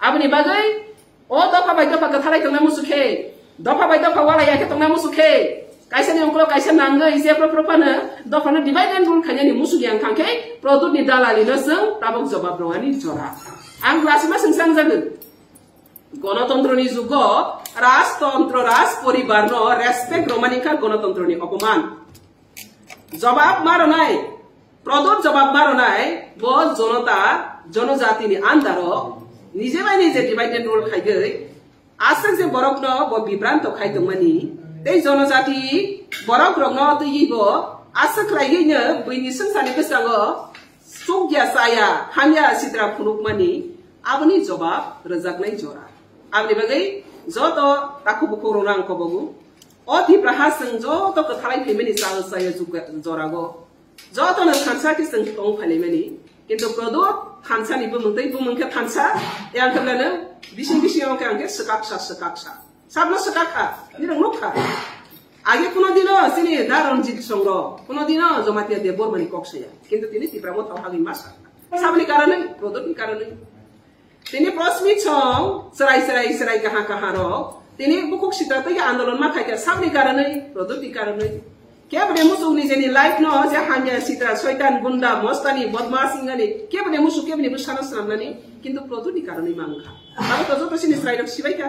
Abni bagai, o dopa bai dopa kathalai tongna musuke, dopa bai dopa wala yake tongna musuke. Kaisa ni ongklo kaisa nangga isi propana dopa na divide and rule kanya ni musuki yang kangke, produk ni dalali na seng tabok jawab rongani jora. Ang klasima sengsang jaga. গণতন্ত্র নি যুগ রাজতন্ত্র রাজ পরিবার ন respect রোমানিকা গণতন্ত্র নি অপমান জবাব মারো নাই প্রদর জবাব মারো নাই ব জনতা জনজাতি নি আন্দার নিজে বাই নিজে ডিভাইড এন্ড রুল খাইগৈ আসে যে বরক ন ব বিভ্রান্ত খাইদমানি এই জনজাতি বরক রং ন তৈব আসে খাইগৈনো বৈনি সংসানি বেসাঙ্গ সুগয়া साया हामिया सिद्रा फुनुकमानि आबनि जवाब रजाकनाय जरा Abni bagai, joto taku buku orang ko bagu, oti prahaseng joto kethalai pemeni sal saya juga jorago, joto na khansa ki seng tong phalemeni, kintu produk khansa ni bumungke khansa, yang kelana bising orang ke sekaksa, sablo sekakha, ni rong lokha. Age kuno dino sini daron jit songro, kuno dino zomatia debor mani koksaya, kintu tini tipramo tau hagi masa, sabni karane, produk ni karane. Tini prosmi chong serai kaha ro tini bukuk sitra to ya andolon ma khaika sabni karanai produti karanai ke bade musu ni jeni life no je hanya sitra shaitan gunda mostani badmasi ngani ke bade musu ke bade busana samnani kintu produti karanai mangkha abo to joto sini slide of sibaika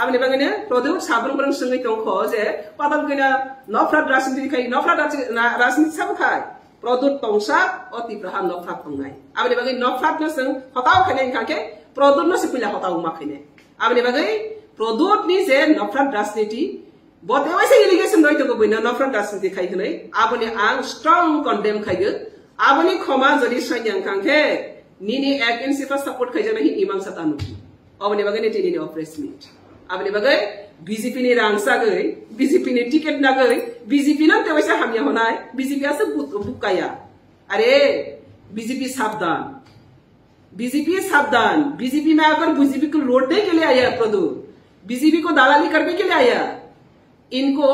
abni bangene produt sabron brang sungai tongkho je padal kena nofrat rasniti khai nofrat rasniti sab khai produt tongsa oti prahan nofrat tongnai abni bangene nofrat no sing hotau khane kake produk no sepila hotau makhine abni bagai produk ni je nafrat rasniti bote waise irrigation doi to boina nafrat rasniti khai khnai abni ang strong condemn khaigu abni khoma jodi sanyang kangke nini agency fa support khaijana hi imang satanu abni bagai ni tini oppress meet abni bagai BJP ni rangsa gai BJP ni ticket na gai BJP na te waise hamya honai BJP ase bukaya are BJP सावधान BJP में आकर BJP को लौटने के लिए आया प्रदूर BJP को दलाली करने के लिए आया इनको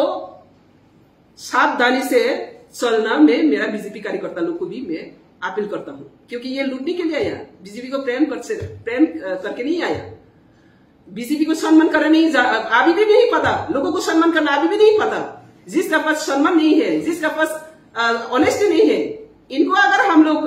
सावधानी से चलना मैं मेरा बीजेपी कार्यकर्ता लोग को भी मैं अपील करता हूं क्योंकि ये लूटने के लिए आया बीजेपी को प्रेम करके नहीं आया बीजेपी को सम्मान करना नहीं अभी भी नहीं पता लोगों को सम्मान करना अभी भी नहीं पता जिसका पास सम्मान नहीं है जिसका पास ऑनेस्टी नहीं है इनको अगर हम लोग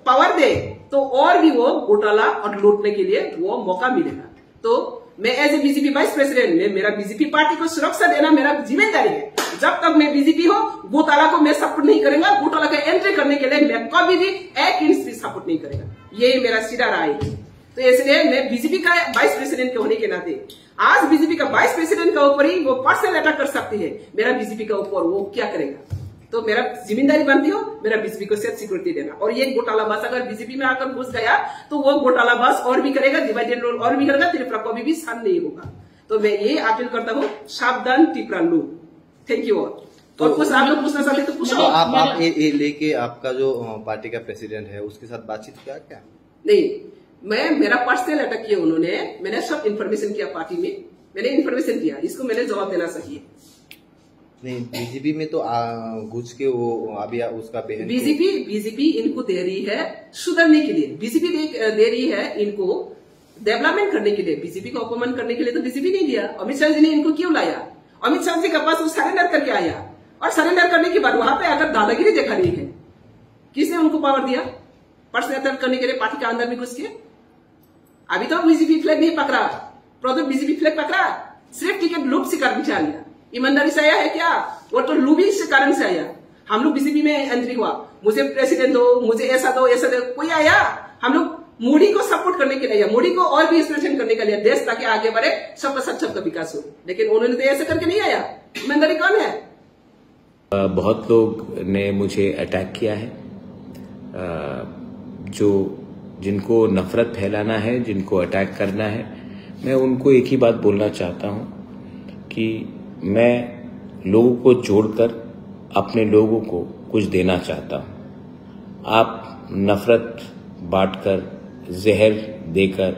पावर दे तो और भी वो घोटाला और लूटने के लिए वो मौका मिलेगा तो मैं as a BJP vice president में मेरा बीजेपी पार्टी को सुरक्षा देना मेरा जिम्मेदारी है जब तक मैं बीजेपी हो घोटाला को मैं सपोर्ट नहीं करेगा घोटाला का एंट्री करने के लिए मैं कभी भी 1 इंच भी सपोर्ट नहीं करेगा ये मेरा सीधा राय है तो इसलिए मैं बीजेपी का वाइस प्रेसिडेंट के होने के नाते आज बीजेपी का वाइस प्रेसिडेंट का ऊपर ही वो पर्सनल अटैक कर सकती है मेरा बीजेपी का ऊपर वो क्या करेगा तो मेरा जिम्मेदारी बनती हो मेरा बीजेपी को सेफ सिक्योरिटी देना और ये घोटालाबाज अगर बीजेपी में आकर घुस गया तो वो घोटालाबाज और भी करेगा डिवाइड एंड रूल और भी करेगा त्रिपुरा कभी भी शांत नहीं होगा तो मैं ये अपील करता हूँ सावधान त्रिपुरा लो थैंक यू तो कुछ आप लोग पूछना चाहते तो पूछो आप ये लेके आपका जो पार्टी का प्रेसिडेंट है उसके साथ बातचीत किया क्या नहीं मैं मेरा पर्सनल अटैक किया उन्होंने मैंने सब इन्फॉर्मेशन किया पार्टी में मैंने इन्फॉर्मेशन दिया इसको मैंने जवाब देना चाहिए नहीं बीजेपी में तो घुस के वो अभी उसका बीजेपी इनको दे रही है सुधरने के लिए बीजेपी दे रही है इनको डेवलपमेंट करने के लिए बीजेपी को अपमान करने के लिए तो बीजेपी नहीं दिया अमित शाह जी ने इनको क्यों लाया अमित शाह जी के पास वो सरेंडर करके आया और सरेंडर करने के बाद वहां पे अगर दादागिरी देखा नहीं है किसने उनको पावर दिया पर्सनल अटैक करने के लिए पार्टी के अंदर में घुस के अभी तो बीजेपी फ्लैग नहीं पकड़ा प्रोजेक्ट बीजेपी फ्लैग पकड़ा सिर्फ टिकट लूट से कारण से आया ईमानदारी से आया है क्या वो तो लूबी से कारण से आया हम लोग बीजेपी में एंट्री हुआ मुझे प्रेसिडेंट दो मुझे ऐसा दो कोई आया हम लोग मोदी को सपोर्ट करने के लिए मोदी को और भी इंस्पिरेशन करने के लिए देश ताकि आगे बढ़े सबका सब सबका विकास हो लेकिन उन्होंने तो ऐसा करके नहीं आया ईमानदारी कौन है बहुत लोग ने मुझे अटैक किया है जो जिनको नफरत फैलाना है जिनको अटैक करना है मैं उनको एक ही बात बोलना चाहता हूं कि मैं लोगों को जोड़कर अपने लोगों को कुछ देना चाहता हूं आप नफरत बांटकर जहर देकर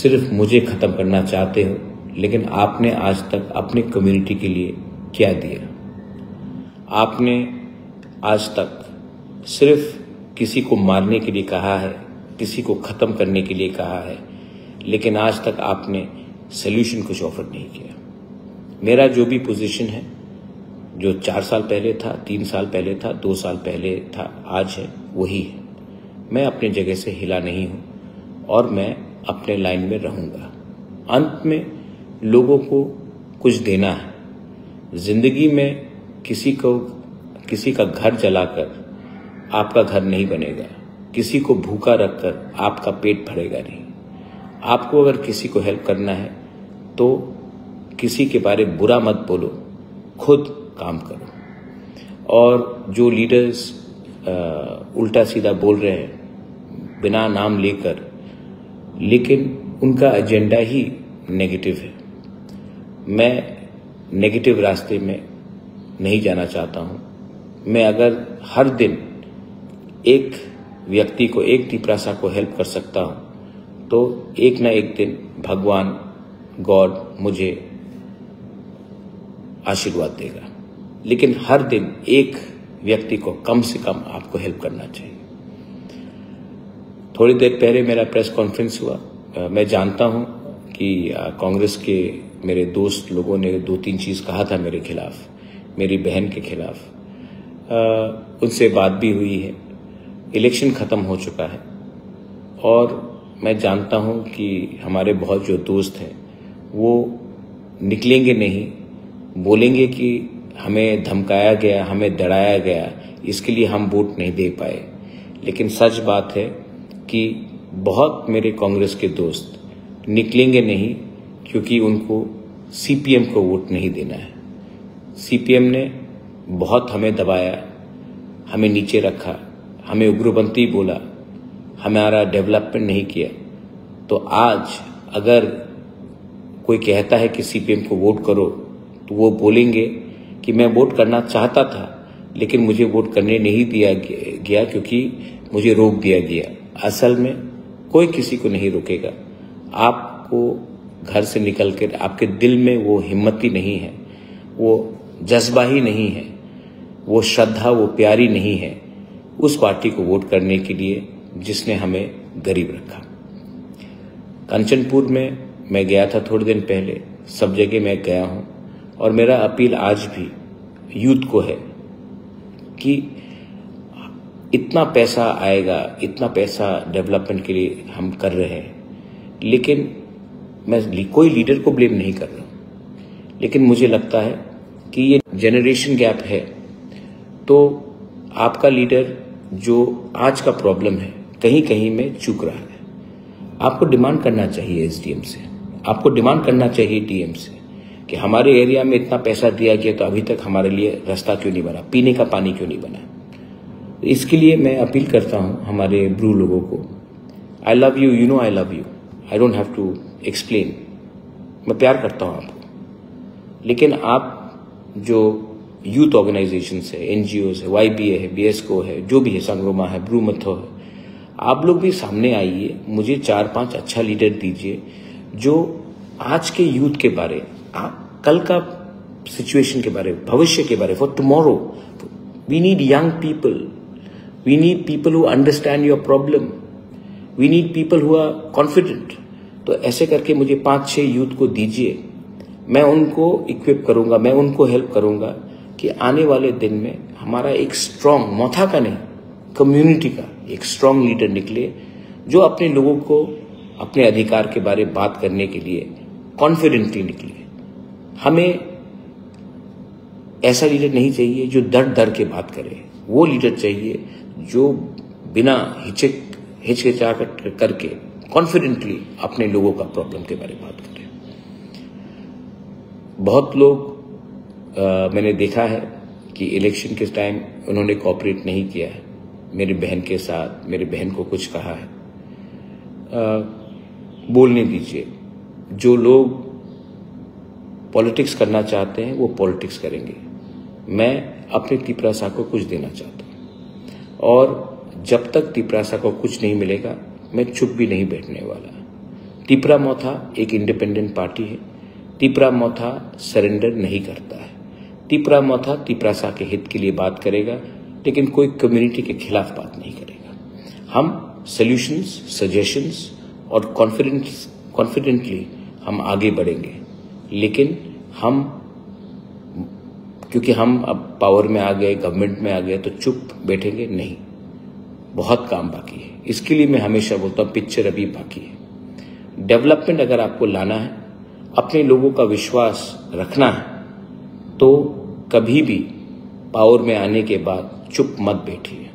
सिर्फ मुझे खत्म करना चाहते हो लेकिन आपने आज तक अपनी कम्युनिटी के लिए क्या दिया आपने आज तक सिर्फ किसी को मारने के लिए कहा है किसी को खत्म करने के लिए कहा है लेकिन आज तक आपने सल्यूशन कुछ ऑफर नहीं किया। मेरा जो भी पोजीशन है, जो 4 साल पहले था, 3 साल पहले था, 2 साल पहले था, आज है, वही है। मैं अपनी जगह से हिला नहीं हूं और मैं अपने लाइन में रहूंगा। अंत में लोगों को कुछ देना है। जिंदगी में किसी का घर जलाकर आपका घर नहीं बनेगा, किसी को भूखा रखकर आपका पेट भरेगा नहीं। आपको अगर किसी को हेल्प करना है तो किसी के बारे में बुरा मत बोलो, खुद काम करो। और जो लीडर्स उल्टा सीधा बोल रहे हैं बिना नाम लेकर, लेकिन उनका एजेंडा ही नेगेटिव है। मैं नेगेटिव रास्ते में नहीं जाना चाहता हूं। मैं अगर हर दिन एक व्यक्ति को, एक तिपरासा को हेल्प कर सकता हूं तो एक ना एक दिन भगवान गॉड मुझे आशीर्वाद देगा। लेकिन हर दिन एक व्यक्ति को कम से कम आपको हेल्प करना चाहिए। थोड़ी देर पहले मेरा प्रेस कॉन्फ्रेंस हुआ। मैं जानता हूं कि कांग्रेस के मेरे दोस्त लोगों ने 2-3 चीज कहा था मेरे खिलाफ, मेरी बहन के खिलाफ। उनसे बात भी हुई है। इलेक्शन खत्म हो चुका है और मैं जानता हूं कि हमारे बहुत जो दोस्त हैं वो निकलेंगे नहीं, बोलेंगे कि हमें धमकाया गया, हमें डराया गया, इसके लिए हम वोट नहीं दे पाए। लेकिन सच बात है कि बहुत मेरे कांग्रेस के दोस्त निकलेंगे नहीं क्योंकि उनको सीपीएम को वोट नहीं देना है। सीपीएम ने बहुत हमें दबाया, हमें नीचे रखा, हमें उग्रपंथी बोला, हमारा डेवलपमेंट नहीं किया। तो आज अगर कोई कहता है कि सीपीएम को वोट करो तो वो बोलेंगे कि मैं वोट करना चाहता था लेकिन मुझे वोट करने नहीं दिया गया क्योंकि मुझे रोक दिया गया। असल में कोई किसी को नहीं रोकेगा। आपको घर से निकलकर आपके दिल में वो हिम्मत ही नहीं है, वो जज्बा ही नहीं है, वो श्रद्धा, वो प्यारी नहीं है उस पार्टी को वोट करने के लिए जिसने हमें गरीब रखा। कंचनपुर में मैं गया था थोड़े दिन पहले, सब जगह मैं गया हूं और मेरा अपील आज भी यूथ को है कि इतना पैसा आएगा, इतना पैसा डेवलपमेंट के लिए हम कर रहे हैं, लेकिन मैं कोई लीडर को ब्लेम नहीं कर रहा, लेकिन मुझे लगता है कि ये जनरेशन गैप है। तो आपका लीडर जो आज का प्रॉब्लम है कहीं कहीं में चूक रहा है। आपको डिमांड करना चाहिए एसडीएम से, आपको डिमांड करना चाहिए डीएम से कि हमारे एरिया में इतना पैसा दिया गया तो अभी तक हमारे लिए रास्ता क्यों नहीं बना, पीने का पानी क्यों नहीं बना। इसके लिए मैं अपील करता हूं हमारे ब्रू लोगों को, I love you, you know I love you, I don't have to explain. मैं प्यार करता हूं आपको, लेकिन आप जो यूथ ऑर्गेनाइजेशंस है, एनजीओज है, वाईबीए है, बीएसको है, जो भी है, संग्रोमा है, ब्रू मथो है, आप लोग भी सामने आइए, मुझे 4-5 अच्छा लीडर दीजिए जो आज के यूथ के बारे, कल का सिचुएशन के बारे, भविष्य के बारे, for tomorrow. We need young people, we need people who understand your problem, we need people who are confident. तो ऐसे करके मुझे 5-6 यूथ को दीजिए, मैं उनको इक्विप करूंगा, मैं उनको हेल्प करूंगा कि आने वाले दिन में हमारा एक स्ट्रांग, मौथा का नहीं, कम्युनिटी का एक स्ट्रांग लीडर निकले जो अपने लोगों को अपने अधिकार के बारे में बात करने के लिए कॉन्फिडेंटली निकले। हमें ऐसा लीडर नहीं चाहिए जो डर के बात करे, वो लीडर चाहिए जो बिना हिचकिचा करके कॉन्फिडेंटली अपने लोगों का प्रॉब्लम के बारे में बात करे। बहुत लोग मैंने देखा है कि इलेक्शन के टाइम उन्होंने कोऑपरेट नहीं किया है मेरी बहन के साथ, मेरी बहन को कुछ कहा है। बोलने दीजिए, जो लोग पॉलिटिक्स करना चाहते हैं वो पॉलिटिक्स करेंगे। मैं अपने तिपरासा को कुछ देना चाहता हूं और जब तक तिपरासा को कुछ नहीं मिलेगा मैं चुप भी नहीं बैठने वाला। तिपरा मोथा एक इंडिपेंडेंट पार्टी है। तिपरा मोथा सरेंडर नहीं करता है। तिपरा मोथा तिपरासा के हित के लिए बात करेगा, लेकिन कोई कम्युनिटी के खिलाफ बात नहीं करेगा। हम सॉल्यूशंस, सजेशंस और कॉन्फिडेंस कॉन्फिडेंटली हम आगे बढ़ेंगे। लेकिन क्योंकि हम अब पावर में आ गए, गवर्नमेंट में आ गए, तो चुप बैठेंगे नहीं, बहुत काम बाकी है। इसके लिए मैं हमेशा बोलता हूँ पिक्चर अभी बाकी है। डेवलपमेंट अगर आपको लाना है, अपने लोगों का विश्वास रखना है, तो कभी भी पावर में आने के बाद चुप मत बैठिए।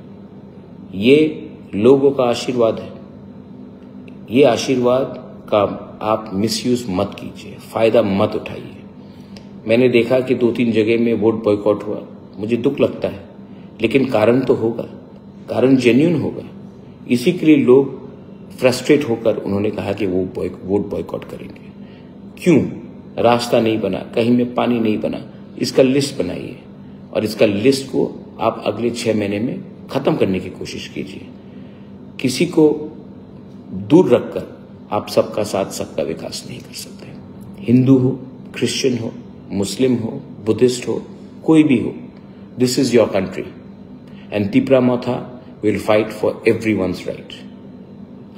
ये लोगों का आशीर्वाद है, ये आशीर्वाद का आप मिसयूज मत कीजिए, फायदा मत उठाइए। मैंने देखा कि 2-3 जगह में वोट बॉयकॉट हुआ, मुझे दुख लगता है, लेकिन कारण तो होगा, कारण जेन्युइन होगा। इसी के लिए लोग फ्रस्ट्रेट होकर उन्होंने कहा कि वो वोट बॉयकॉट करेंगे। क्यों? रास्ता नहीं बना, कहीं में पानी नहीं बना। इसका लिस्ट बनाइए और इसका लिस्ट को आप अगले 6 महीने में खत्म करने की कोशिश कीजिए। किसी को दूर रखकर आप सबका साथ, सबका विकास नहीं कर सकते। हिंदू हो, क्रिश्चियन हो, मुस्लिम हो, बुद्धिस्ट हो, कोई भी हो, this is your country and Tipra Motha will fight for everyone's right.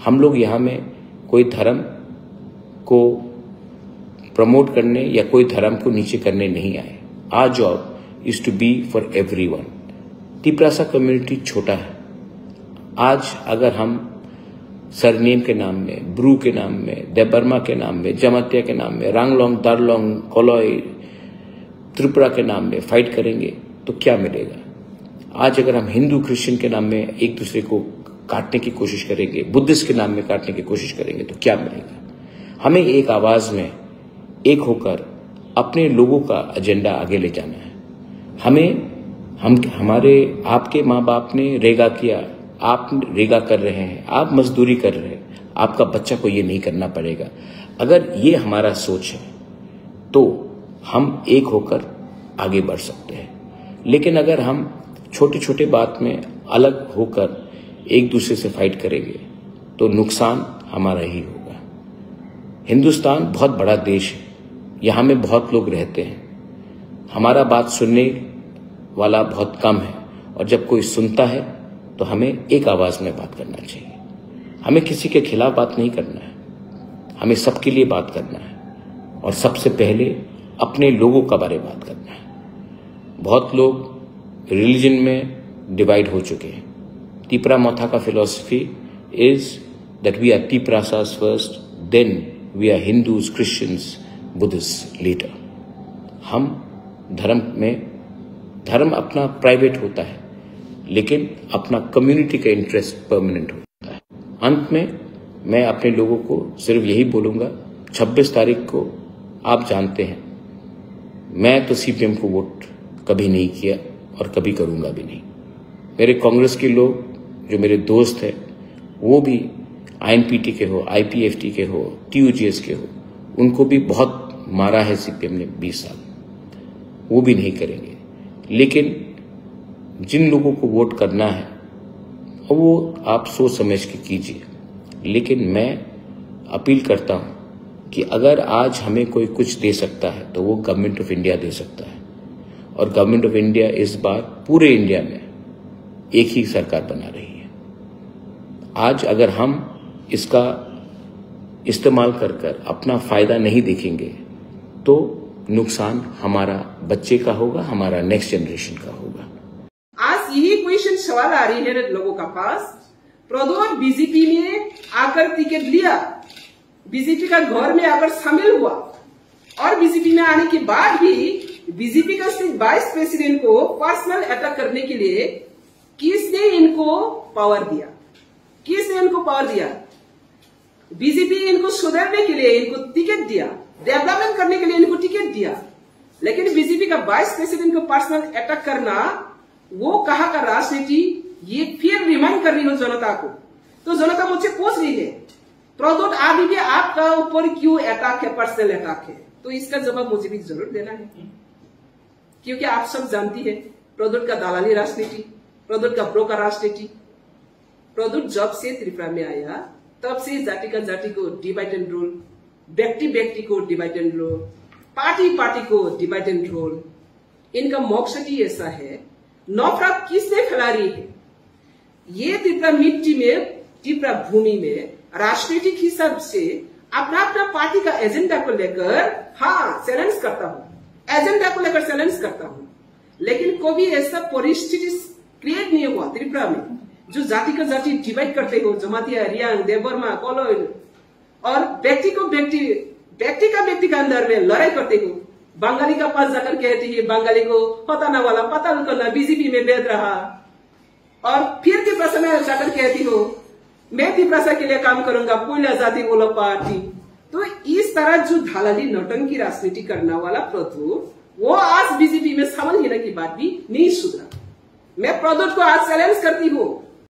हम लोग यहाँ में कोई धर्म को प्रमोट करने या कोई धर्म को नीचे करने नहीं आए। Our job is to be for everyone. Tiprasa community छोटा है। आज अगर हम सरनेम के नाम में, ब्रू के नाम में, देबर्मा के नाम में, जमातिया के नाम में, रांगलोंग, दारलोंग, कोलोई, त्रिपुरा के नाम में फाइट करेंगे तो क्या मिलेगा? आज अगर हम हिंदू क्रिश्चियन के नाम में एक दूसरे को काटने की कोशिश करेंगे, बुद्धिस्ट के नाम में काटने की कोशिश करेंगे तो क्या मिलेगा? हमें एक आवाज में एक होकर अपने लोगों का एजेंडा आगे ले जाना है। हमारे आपके माँ बाप ने रेगा किया, आप रेगा कर रहे हैं, आप मजदूरी कर रहे हैं, आपका बच्चा को ये नहीं करना पड़ेगा। अगर ये हमारा सोच है तो हम एक होकर आगे बढ़ सकते हैं। लेकिन अगर हम छोटे छोटे बात में अलग होकर एक दूसरे से फाइट करेंगे तो नुकसान हमारा ही होगा। हिंदुस्तान बहुत बड़ा देश है, यहाँ में बहुत लोग रहते हैं, हमारा बात सुनने वाला बहुत कम है, और जब कोई सुनता है तो हमें एक आवाज में बात करना चाहिए। हमें किसी के खिलाफ बात नहीं करना है, हमें सबके लिए बात करना है, और सबसे पहले अपने लोगों का बारे में बात करना है। बहुत लोग रिलीजन में डिवाइड हो चुके हैं। तिप्रामोथा का philosophy is that we are Tiprasas first, then we are Hindus, Christians, Buddhist leader. हम धर्म अपना प्राइवेट होता है, लेकिन अपना कम्युनिटी का इंटरेस्ट परमानेंट होता है। अंत में मैं अपने लोगों को सिर्फ यही बोलूंगा, 26 तारीख को आप जानते हैं मैं तो सीपीएम को वोट कभी नहीं किया और कभी करूंगा भी नहीं। मेरे कांग्रेस के लोग जो मेरे दोस्त हैं वो भी आईएनपीटी के हो, आईपीएफटी के हो, टीयूजीएस के हो, उनको भी बहुत मारा है सीपीएम ने 20 साल, वो भी नहीं करेंगे। लेकिन जिन लोगों को वोट करना है वो आप सोच समझ के कीजिए। लेकिन मैं अपील करता हूं कि अगर आज हमें कोई कुछ दे सकता है तो वो गवर्नमेंट ऑफ इंडिया दे सकता है, और गवर्नमेंट ऑफ इंडिया इस बार पूरे इंडिया में एक ही सरकार बना रही है। आज अगर हम इसका इस्तेमाल कर अपना फायदा नहीं देखेंगे तो नुकसान हमारा बच्चे का होगा, हमारा नेक्स्ट जनरेशन का होगा। आज यही क्वेश्चन सवाल आ रही है लोगों का पास। प्रद्युम्न बीजेपी में आकर टिकट लिया, बीजेपी का घर में आकर शामिल हुआ, और बीजेपी में आने के बाद भी बीजेपी का वाइस प्रेसिडेंट को पर्सनल अटैक करने के लिए किसने इनको पावर दिया? किसने इनको पावर दिया? बीजेपी इनको सुधारने के लिए इनको टिकट दिया, डेवलपमेंट करने के लिए इनको टिकट दिया, लेकिन बीजेपी का वाइस प्रेसिडेंट को पर्सनल अटैक करना वो कहाँ का राजनीति? ये फिर रिमाइंड कर रही हो जनता को। तो जनता मुझसे पूछ रही है, प्रद्युम्न अभी भी आपका ऊपर क्यों अटैक है, पर्सनल अटैक है? तो इसका जवाब मुझे भी जरूर देना है, क्योंकि आप सब जानती है प्रद्युम्न का दलाली राजनीति, प्रद्युम्न का ब्रोकर राजनीति। प्रद्युम्न जब से त्रिपुरा में आया तब से जाति का जाति को डिवाइड एंड रूल, व्यक्ति को डिवाइड एंड रूल, पार्टी को डिवाइड एंड रूल। इनका मकसद ही ऐसा है। नफरत किसने फैला रही है? ये त्रिपुरा मिट्टी में, त्रिपुरा भूमि में राजनीतिक हिसाब से अपना अपना पार्टी का एजेंडा को लेकर हाँ चैलेंज करता हूँ, एजेंडा को लेकर चैलेंज करता हूँ, लेकिन कभी ऐसा परिस्थिति क्रिएट नहीं हुआ त्रिपुरा में जो जाति का जाति डिवाइड करते हो, जमातिया, रियांग, देवबर्मा, कोलोन, और व्यक्ति का व्यक्ति का अंदर में लड़ाई करते हो। बंगाली का पास जाकर कहते हैं बंगाली को पता वाला पता करना बीजेपी में बैठ रहा, और फिर त्रिपुरा में जाकर कहती हो मैं त्रिपुरा के लिए काम करूंगा, पुलिया जाति बोलो पार्टी। तो इस तरह जो धालाली नौटंकी राजनीति करने वाला प्रद्युत वो आज बीजेपी में शामिल होने की बात भी नहीं सुधरा। मैं प्रद्युत को आज चैलेंज करती हूँ